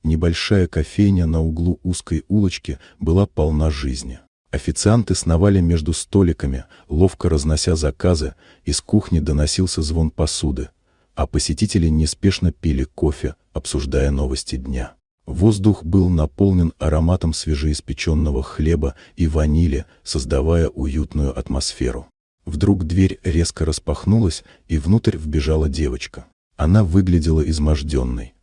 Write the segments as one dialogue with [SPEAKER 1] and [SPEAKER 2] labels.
[SPEAKER 1] Небольшая кофейня на углу узкой улочки была полна жизни. Официанты сновали между столиками, ловко разнося заказы, из кухни доносился звон посуды, а посетители неспешно пили кофе, обсуждая новости дня. Воздух был наполнен ароматом свежеиспеченного хлеба и ванили, создавая уютную атмосферу. Вдруг дверь резко распахнулась, и внутрь вбежала девочка. Она выглядела изможденной.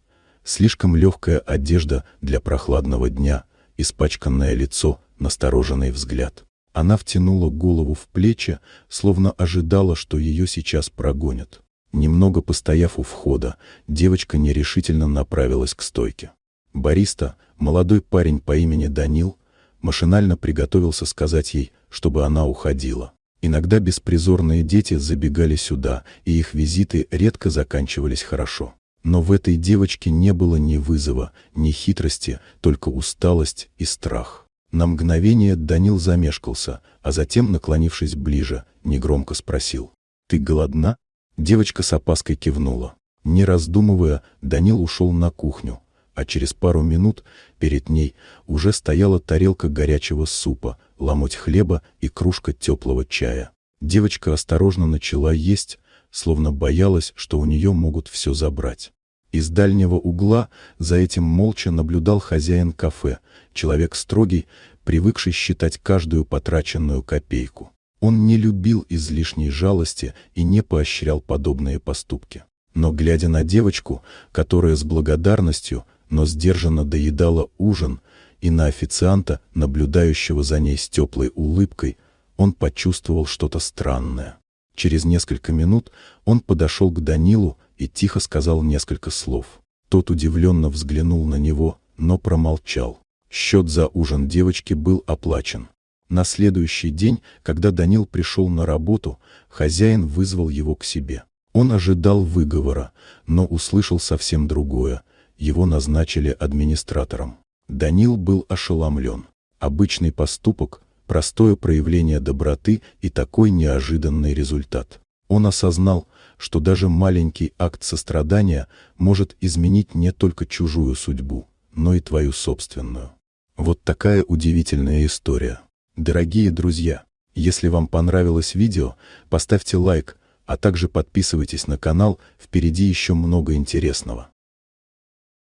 [SPEAKER 1] Слишком легкая одежда для прохладного дня, испачканное лицо, настороженный взгляд. Она втянула голову в плечи, словно ожидала, что ее сейчас прогонят. Немного постояв у входа, девочка нерешительно направилась к стойке. Бариста, молодой парень по имени Данил, машинально приготовился сказать ей, чтобы она уходила. Иногда беспризорные дети забегали сюда, и их визиты редко заканчивались хорошо. Но в этой девочке не было ни вызова, ни хитрости, только усталость и страх. На мгновение Данил замешкался, а затем, наклонившись ближе, негромко спросил: «Ты голодна?» Девочка с опаской кивнула. Не раздумывая, Данил ушел на кухню, а через пару минут перед ней уже стояла тарелка горячего супа, ломоть хлеба и кружка теплого чая. Девочка осторожно начала есть, словно боялась, что у нее могут все забрать. Из дальнего угла за этим молча наблюдал хозяин кафе, человек строгий, привыкший считать каждую потраченную копейку. Он не любил излишней жалости и не поощрял подобные поступки. Но глядя на девочку, которая с благодарностью, но сдержанно доедала ужин, и на официанта, наблюдающего за ней с теплой улыбкой, он почувствовал что-то странное. Через несколько минут он подошел к Данилу и тихо сказал несколько слов. Тот удивленно взглянул на него, но промолчал. Счет за ужин девочки был оплачен. На следующий день, когда Данил пришел на работу, хозяин вызвал его к себе. Он ожидал выговора, но услышал совсем другое. Его назначили администратором. Данил был ошеломлен. Обычный поступок, простое проявление доброты и такой неожиданный результат. Он осознал, что даже маленький акт сострадания может изменить не только чужую судьбу, но и твою собственную. Вот такая удивительная история. Дорогие друзья, если вам понравилось видео, поставьте лайк, а также подписывайтесь на канал, впереди еще много интересного.